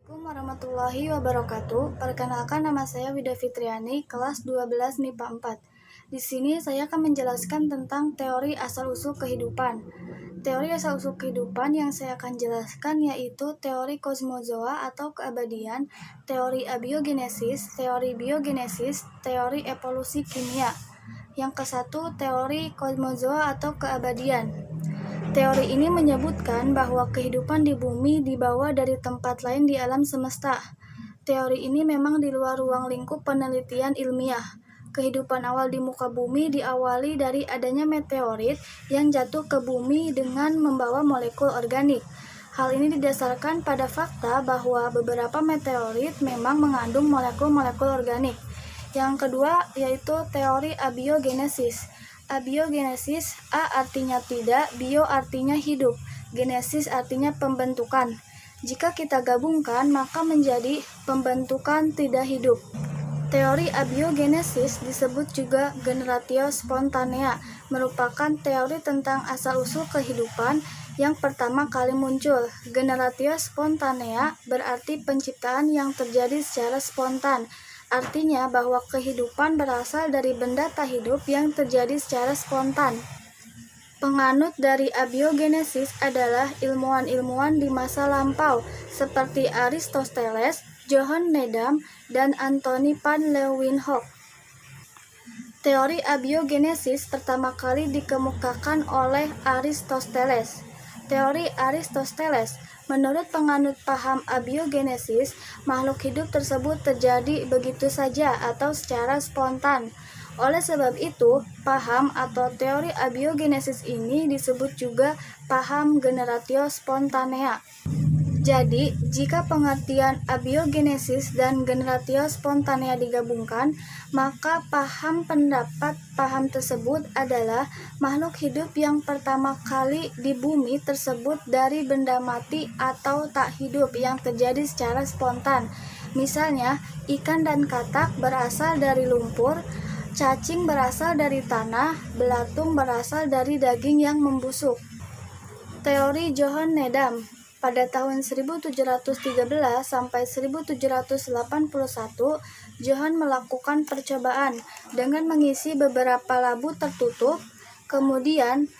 Assalamualaikum warahmatullahi wabarakatuh. Perkenalkan, nama saya Wida Fitriani, kelas 12 MIPA 4. Di sini saya akan menjelaskan tentang teori asal-usul kehidupan. Teori asal-usul kehidupan yang saya akan jelaskan yaitu teori kosmozoa atau keabadian, teori abiogenesis, teori biogenesis, teori evolusi kimia. Yang ke-1, teori kosmozoa atau keabadian. Teori ini menyebutkan bahwa kehidupan di bumi dibawa dari tempat lain di alam semesta. Teori ini memang di luar ruang lingkup penelitian ilmiah. Kehidupan awal di muka bumi diawali dari adanya meteorit yang jatuh ke bumi dengan membawa molekul organik. Hal ini didasarkan pada fakta bahwa beberapa meteorit memang mengandung molekul-molekul organik. Yang kedua yaitu teori abiogenesis. Abiogenesis, A artinya tidak, bio artinya hidup, genesis artinya pembentukan. Jika kita gabungkan, maka menjadi pembentukan tidak hidup. Teori abiogenesis disebut juga generatio spontanea, merupakan teori tentang asal-usul kehidupan yang pertama kali muncul. Generatio spontanea berarti penciptaan yang terjadi secara spontan. Artinya bahwa kehidupan berasal dari benda tak hidup yang terjadi secara spontan. Penganut dari abiogenesis adalah ilmuwan-ilmuwan di masa lampau seperti Aristoteles, Johann Needham, dan Anthony van Leeuwenhoek. Teori abiogenesis pertama kali dikemukakan oleh Aristoteles. Teori Aristoteles, menurut penganut paham abiogenesis, makhluk hidup tersebut terjadi begitu saja atau secara spontan. Oleh sebab itu, paham atau teori abiogenesis ini disebut juga paham generatio spontanea. Jadi, jika pengertian abiogenesis dan generatio spontanea digabungkan, maka paham tersebut adalah makhluk hidup yang pertama kali di bumi tersebut dari benda mati atau tak hidup yang terjadi secara spontan. Misalnya, ikan dan katak berasal dari lumpur, cacing berasal dari tanah, belatung berasal dari daging yang membusuk. Teori Johann Needham. Pada tahun 1713 sampai 1781, Johann melakukan percobaan dengan mengisi beberapa labu tertutup, kemudian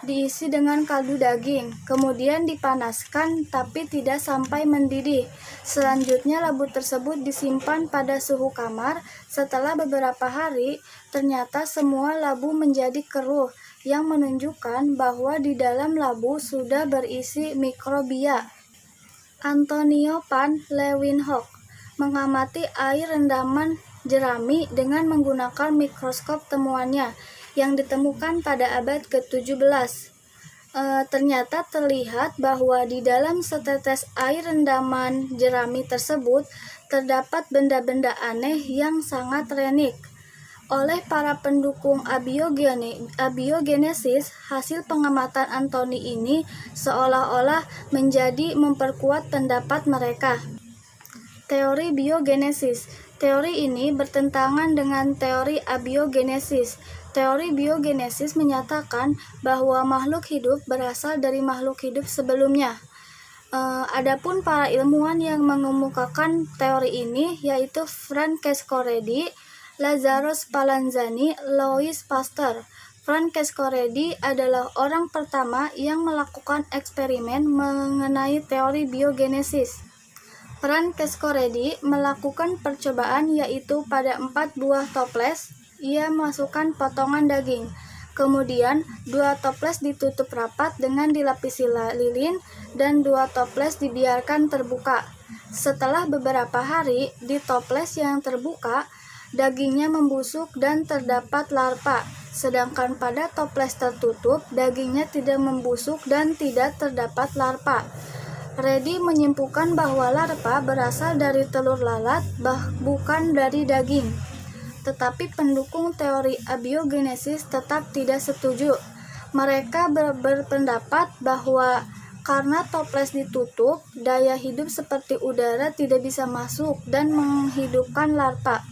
diisi dengan kaldu daging, kemudian dipanaskan tapi tidak sampai mendidih. Selanjutnya labu tersebut disimpan pada suhu kamar. Setelah beberapa hari, ternyata semua labu menjadi keruh, yang menunjukkan bahwa di dalam labu sudah berisi mikrobia. Antonio van Leeuwenhoek mengamati air rendaman jerami dengan menggunakan mikroskop temuannya yang ditemukan pada abad ke-17. Ternyata terlihat bahwa di dalam setetes air rendaman jerami tersebut terdapat benda-benda aneh yang sangat renik. Oleh para pendukung abiogenesis, hasil pengamatan Anthony ini seolah-olah menjadi memperkuat pendapat mereka. Teori biogenesis. Teori ini bertentangan dengan teori abiogenesis. Teori biogenesis menyatakan bahwa makhluk hidup berasal dari makhluk hidup sebelumnya. Adapun para ilmuwan yang mengemukakan teori ini yaitu Francesco Redi, Lazzaro Spallanzani, Louis Pasteur. Francesco Redi adalah orang pertama yang melakukan eksperimen mengenai teori biogenesis. Francesco Redi melakukan percobaan yaitu pada 4 buah toples, ia masukkan potongan daging. Kemudian, 2 toples ditutup rapat dengan dilapisi lilin dan 2 toples dibiarkan terbuka. Setelah beberapa hari, di toples yang terbuka, dagingnya membusuk dan terdapat larva, sedangkan pada toples tertutup, dagingnya tidak membusuk dan tidak terdapat larva. Redi menyimpulkan bahwa larva berasal dari telur lalat, bukan dari daging. Tetapi pendukung teori abiogenesis tetap tidak setuju. Mereka berpendapat bahwa karena toples ditutup, daya hidup seperti udara tidak bisa masuk dan menghidupkan larva.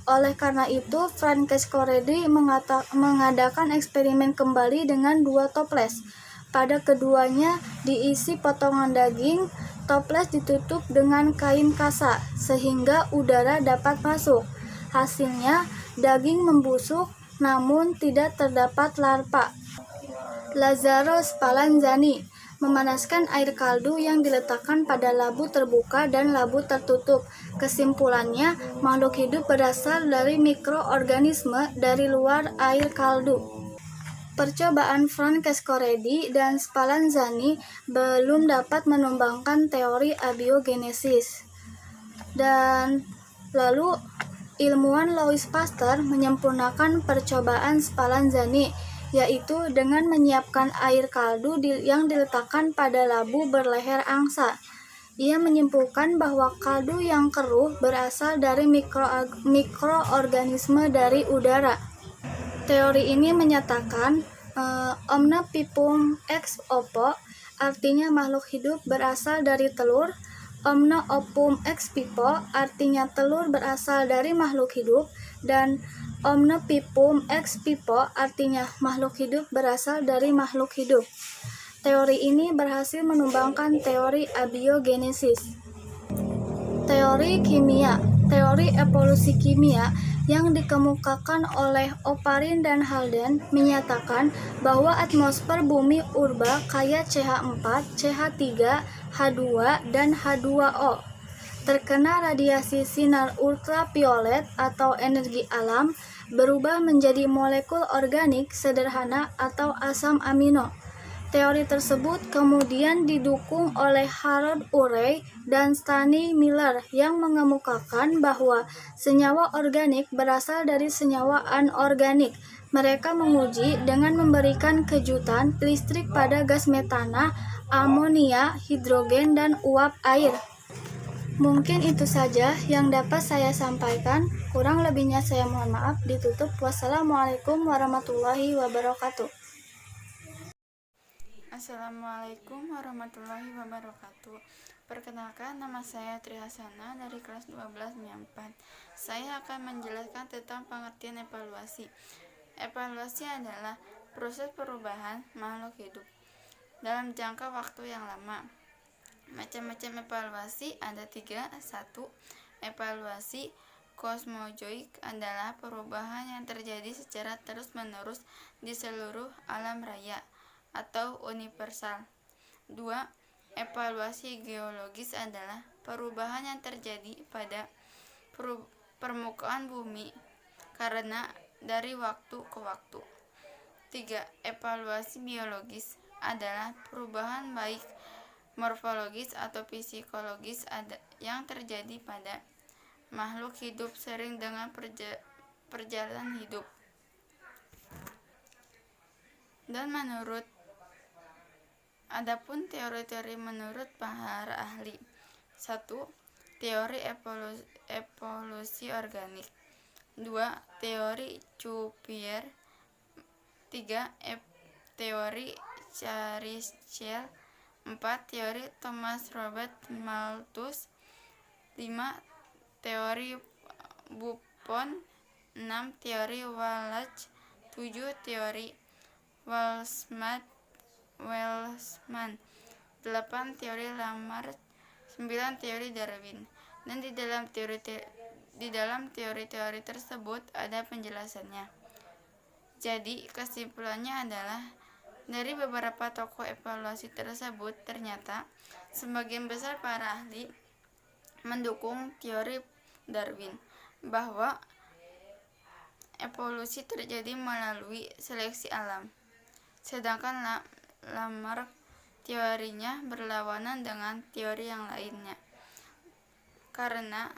Oleh karena itu, Francesco Redi mengadakan eksperimen kembali dengan 2 toples. Pada keduanya diisi potongan daging, toples ditutup dengan kain kasa sehingga udara dapat masuk. Hasilnya, daging membusuk namun tidak terdapat larva. Lazzaro Spallanzani memanaskan air kaldu yang diletakkan pada labu terbuka dan labu tertutup. Kesimpulannya, makhluk hidup berasal dari mikroorganisme dari luar air kaldu. Percobaan Francesco Redi dan Spallanzani belum dapat menumbangkan teori abiogenesis. Dan lalu ilmuwan Louis Pasteur menyempurnakan percobaan Spallanzani, yaitu dengan menyiapkan air kaldu yang diletakkan pada labu berleher angsa. Ia menyimpulkan bahwa kaldu yang keruh berasal dari mikroorganisme dari udara. Teori ini menyatakan omne pipum ex oppo, artinya makhluk hidup berasal dari telur. Omne opum ex pipo, artinya telur berasal dari makhluk hidup, dan omne pipum ex pipo, artinya makhluk hidup berasal dari makhluk hidup. Teori ini berhasil menumbangkan teori abiogenesis. Teori kimia, teori evolusi kimia yang dikemukakan oleh Oparin dan Halden menyatakan bahwa atmosfer bumi urba kaya CH4, CH3, H2, dan H2O terkena radiasi sinar ultraviolet atau energi alam, berubah menjadi molekul organik sederhana atau asam amino. Teori tersebut kemudian didukung oleh Harold Urey dan Stanley Miller yang mengemukakan bahwa senyawa organik berasal dari senyawa anorganik. Mereka menguji dengan memberikan kejutan listrik pada gas metana, amonia, hidrogen, dan uap air. Mungkin itu saja yang dapat saya sampaikan. Kurang lebihnya saya mohon maaf. Ditutup. Wassalamualaikum warahmatullahi wabarakatuh. Assalamualaikum warahmatullahi wabarakatuh. Perkenalkan, nama saya Trihasana dari kelas 12 MIA 4. Saya akan menjelaskan tentang pengertian evaluasi. Evaluasi adalah proses perubahan makhluk hidup dalam jangka waktu yang lama. Macam-macam evaluasi ada 3. 1. Evaluasi kosmozoik adalah perubahan yang terjadi secara terus-menerus di seluruh alam raya atau universal. 2. Evaluasi geologis adalah perubahan yang terjadi pada permukaan bumi karena dari waktu ke waktu. 3. Evaluasi biologis adalah perubahan baik morfologis atau psikologis yang terjadi pada makhluk hidup sering dengan perjalanan hidup. Dan adapun teori-teori menurut para ahli. 1. Teori evolusi organik. 2. Teori Cuvier. 3. Teori Churchill. 4. Teori Thomas Robert Malthus. 5. Teori Buffon. 6. Teori Wallace. 7. Teori Boltzmann. 8. Teori Lamarck. 9. Teori Darwin. Dan di dalam teori-teori tersebut ada penjelasannya. Jadi kesimpulannya adalah dari beberapa tokoh evaluasi tersebut ternyata sebagian besar para ahli mendukung teori Darwin bahwa evolusi terjadi melalui seleksi alam. Sedangkan Lamarck teorinya berlawanan dengan teori yang lainnya. Karena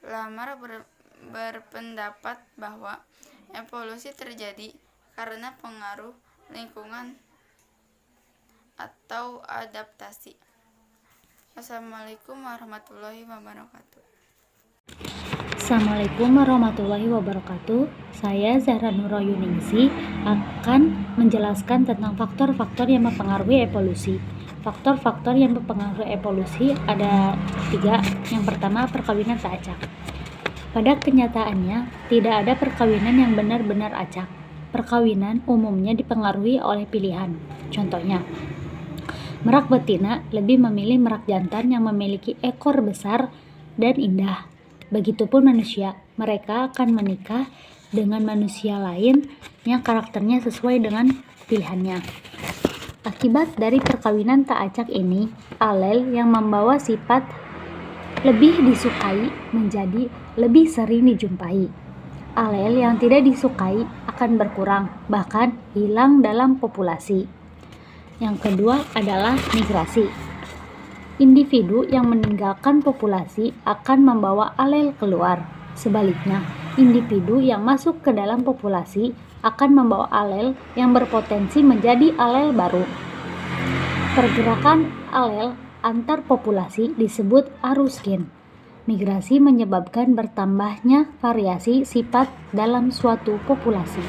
Lamarck berpendapat bahwa evolusi terjadi karena pengaruh lingkungan atau adaptasi. Wassalamualaikum warahmatullahi wabarakatuh. Assalamualaikum warahmatullahi wabarakatuh. Saya Zahra Nurayuningsi akan menjelaskan tentang faktor-faktor yang mempengaruhi evolusi. Faktor-faktor yang mempengaruhi evolusi ada 3. Yang pertama, perkawinan tak acak. Pada kenyataannya, tidak ada perkawinan yang benar-benar acak. Perkawinan umumnya dipengaruhi oleh pilihan. Contohnya, Merak betina lebih memilih merak jantan yang memiliki ekor besar dan indah. Begitupun manusia, mereka akan menikah dengan manusia lain yang karakternya sesuai dengan pilihannya. Akibat dari perkawinan tak acak ini, alel yang membawa sifat lebih disukai menjadi lebih sering dijumpai. Alel yang tidak disukai akan berkurang, bahkan hilang dalam populasi. Yang kedua adalah migrasi. Individu yang meninggalkan populasi akan membawa alel keluar. Sebaliknya, individu yang masuk ke dalam populasi akan membawa alel yang berpotensi menjadi alel baru. Pergerakan alel antar populasi disebut arus gen. Migrasi menyebabkan bertambahnya variasi sifat dalam suatu populasi.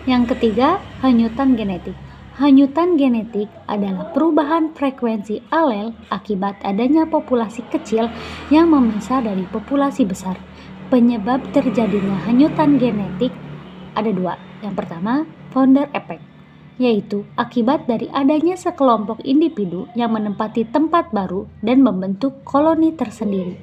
Yang ketiga, hanyutan genetik. Hanyutan genetik adalah perubahan frekuensi alel akibat adanya populasi kecil yang memisah dari populasi besar. Penyebab terjadinya hanyutan genetik ada dua. Yang pertama, founder effect, yaitu akibat dari adanya sekelompok individu yang menempati tempat baru dan membentuk koloni tersendiri.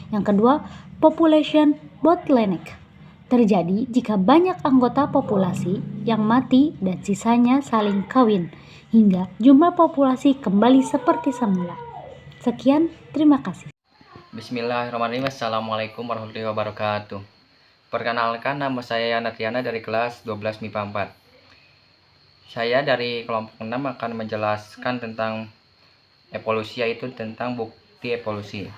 Yang kedua, population bottleneck, terjadi jika banyak anggota populasi yang mati dan sisanya saling kawin, hingga jumlah populasi kembali seperti semula. Sekian, terima kasih. Bismillahirrahmanirrahim. Assalamualaikum warahmatullahi wabarakatuh. Perkenalkan, nama saya Natriana dari kelas 12 MIPA 4. Saya dari kelompok 6 akan menjelaskan tentang evolusi, yaitu tentang bukti evolusi.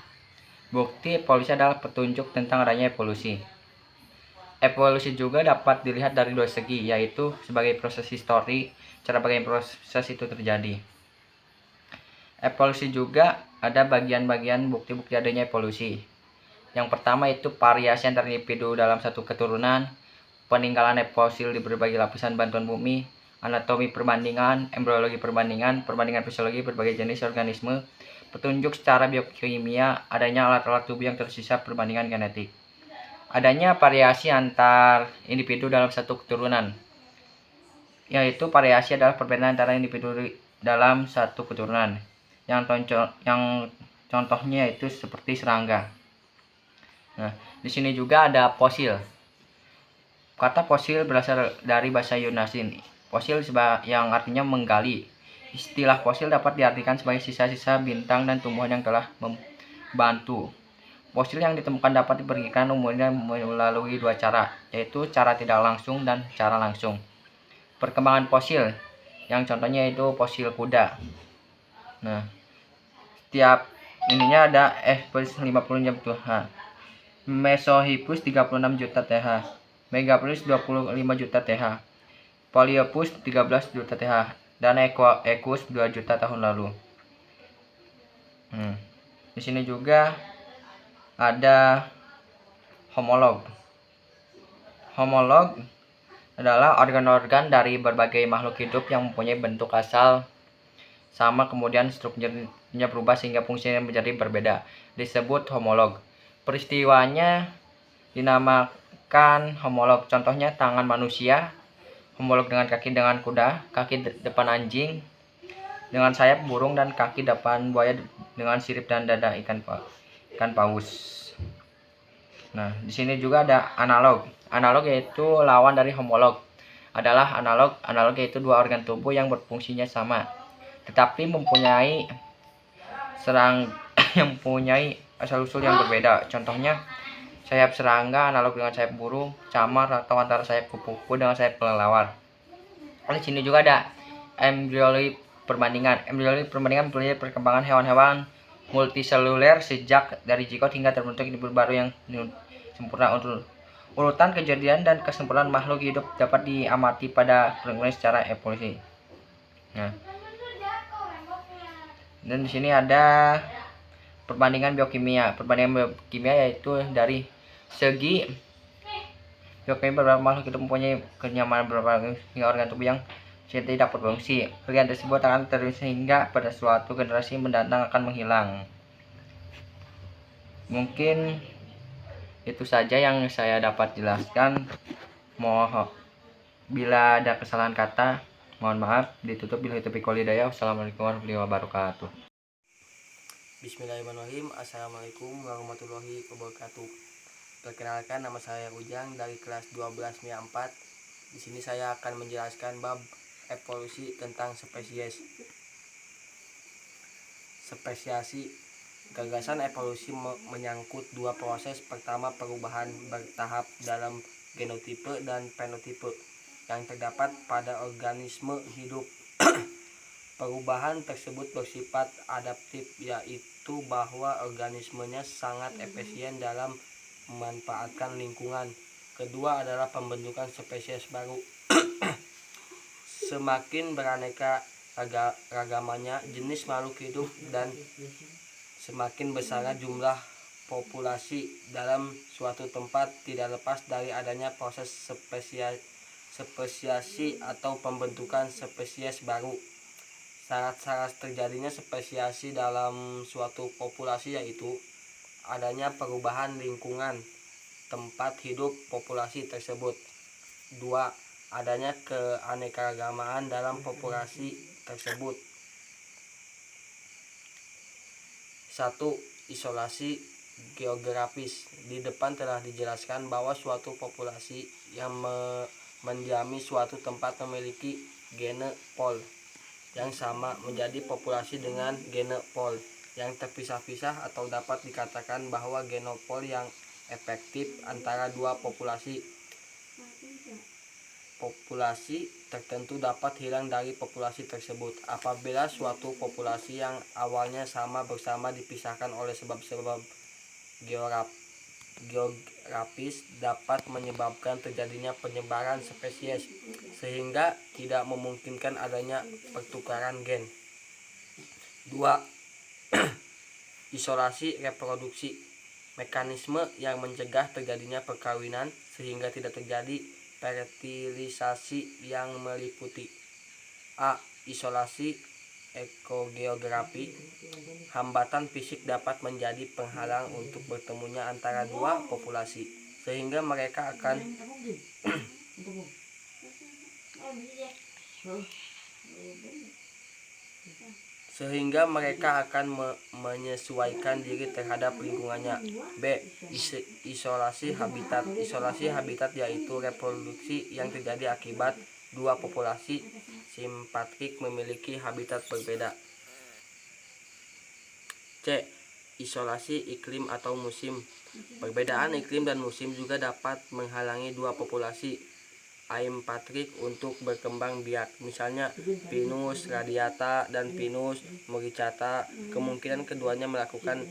Bukti evolusi adalah petunjuk tentang adanya evolusi. Evolusi juga dapat dilihat dari dua segi, yaitu sebagai proses histori, cara bagaimana proses itu terjadi. Evolusi juga ada bagian-bagian bukti-bukti adanya evolusi. Yang pertama itu variasi antar individu dalam satu keturunan, peninggalan fosil di berbagai lapisan bantuan bumi, anatomi perbandingan, embriologi perbandingan, perbandingan fisiologi berbagai jenis organisme, petunjuk secara biokimia, adanya alat-alat tubuh yang tersisa, perbandingan genetik. Adanya variasi antar individu dalam satu keturunan, yaitu variasi adalah perbedaan antara individu dalam satu keturunan. Yang contohnya itu seperti serangga. Nah, di sini juga ada fosil. Kata fosil berasal dari bahasa Yunani. Fosil yang artinya menggali. Istilah fosil dapat diartikan sebagai sisa-sisa bintang dan tumbuhan yang telah membantu. Fosil yang ditemukan dapat diperkirakan umurnya melalui dua cara, yaitu cara tidak langsung dan cara langsung. Perkembangan fosil, yang contohnya itu fosil kuda. Nah, setiap ininya ada Equus 50 juta, Mesohippus 36 juta TH, Megaplus 25 juta TH, Polyopus 13 juta TH, dan Equus 2 juta tahun lalu. Di sini juga ada homolog. Homolog adalah organ-organ dari berbagai makhluk hidup yang mempunyai bentuk asal sama, kemudian strukturnya berubah sehingga fungsinya menjadi berbeda, disebut homolog. Peristiwanya dinamakan homolog. Contohnya tangan manusia homolog dengan kaki dengan kuda, kaki depan anjing dengan sayap burung, dan kaki depan buaya dengan sirip dan dada ikan paus. Nah, di sini juga ada analog. Analog yaitu lawan dari homolog. Adalah analog yaitu dua organ tubuh yang berfungsinya sama, tetapi mempunyai asal-usul yang berbeda. Contohnya sayap serangga analog dengan sayap burung, camar, atau antara sayap kupu-kupu dengan sayap kelelawar. Di sini juga ada embriologi perbandingan. Embriologi perbandingan mempelajari perkembangan hewan-hewan multiseluler sejak dari zigot hingga terbentuk individu baru yang sempurna. Urutan kejadian dan kesempurnaan makhluk hidup dapat diamati pada perkembangan secara evolusi. Nah, dan di sini ada perbandingan biokimia. Perbandingan biokimia yaitu dari segi biokimia beberapa makhluk hidup mempunyai kenyamanan beberapa organ tubuh yang tidak berfungsi. Organ tersebut akan terus sehingga pada suatu generasi mendatang akan menghilang. Mungkin itu saja yang saya dapat jelaskan. Mohon bila ada kesalahan kata, Mohon maaf, ditutup. Billahi taufiq wal hidayah. Wassalamualaikum warahmatullahi wabarakatuh. Bismillahirrahmanirrahim. Assalamualaikum warahmatullahi wabarakatuh. Perkenalkan, nama saya Ujang dari kelas 12 MIA 4. Di sini saya akan menjelaskan bab evolusi tentang spesies. Spesiasi. Gagasan evolusi menyangkut dua proses. Pertama, perubahan bertahap dalam genotipe dan fenotipe yang terdapat pada organisme hidup. Perubahan tersebut bersifat adaptif, yaitu bahwa organismenya sangat efisien dalam memanfaatkan lingkungan. Kedua adalah pembentukan spesies baru. Semakin beraneka ragamannya jenis makhluk hidup dan semakin besar jumlah populasi dalam suatu tempat, tidak lepas dari adanya proses spesiasi atau pembentukan spesies baru. Syarat-syarat terjadinya spesiasi dalam suatu populasi yaitu adanya perubahan lingkungan tempat hidup populasi tersebut. 2. Adanya keanekaragamaan dalam populasi tersebut. 1. Isolasi geografis. Di depan telah dijelaskan bahwa suatu populasi yang mendiami suatu tempat memiliki genopol yang sama menjadi populasi dengan genopol yang terpisah-pisah, atau dapat dikatakan bahwa genopol yang efektif antara dua populasi. Populasi tertentu dapat hilang dari populasi tersebut apabila suatu populasi yang awalnya sama bersama dipisahkan oleh sebab-sebab geografis dapat menyebabkan terjadinya penyebaran spesies sehingga tidak memungkinkan adanya pertukaran gen. 2. Isolasi reproduksi. Mekanisme yang mencegah terjadinya perkawinan sehingga tidak terjadi fertilisasi yang meliputi: A. Isolasi ekogeografi. Hambatan fisik dapat menjadi penghalang untuk bertemunya antara dua populasi sehingga mereka akan menyesuaikan diri terhadap lingkungannya. B. Isolasi habitat. Isolasi habitat yaitu reproduksi yang terjadi akibat dua populasi simpatrik memiliki habitat berbeda. C. Isolasi iklim atau musim. Perbedaan iklim dan musim juga dapat menghalangi dua populasi aimpatrik untuk berkembang biak. Misalnya Pinus radiata dan Pinus muricata. Kemungkinan keduanya melakukan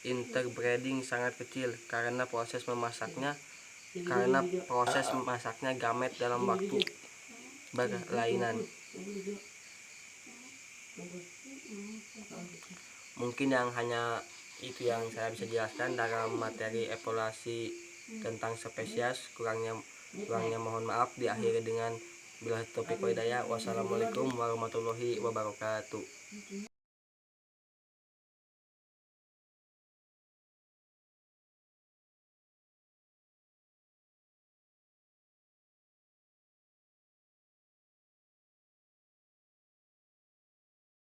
interbreeding sangat kecil karena proses memasaknya gamet dalam waktu berlainan. Mungkin yang hanya itu yang saya bisa jelaskan dalam materi evaluasi tentang spesies. Kurangnya mohon maaf. Diakhiri dengan billahi taufiq wal hidayah. Wassalamualaikum warahmatullahi wabarakatuh.